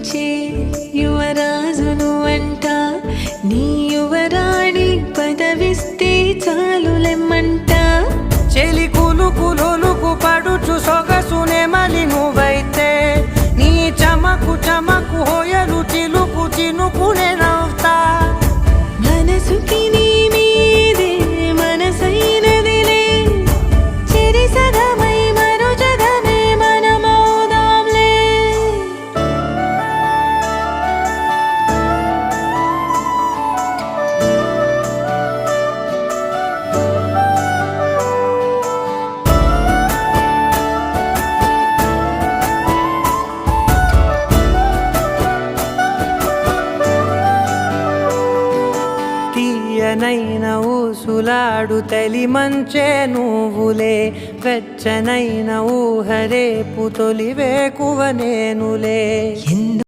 పూజించే యువరాజును అంట నీ యువరాణి పదవిస్తే చాలులెమ్మంట చెలి కులుకు పడుచు సొగసునే మలి నువ్వైతే నీ చమకు చమకు హోయలు చిలుకు చినుకునే నవ్వుతా మనసుకి నీ మీదే మనసైనదిలే చెరి సగమై మరో జగమే మనమౌదాంలే తీయనైన ఊసులాడు తలి మంచే నువ్వులే వెచ్చనైన ఊహరేపు తొలి వేకువ నేనులే.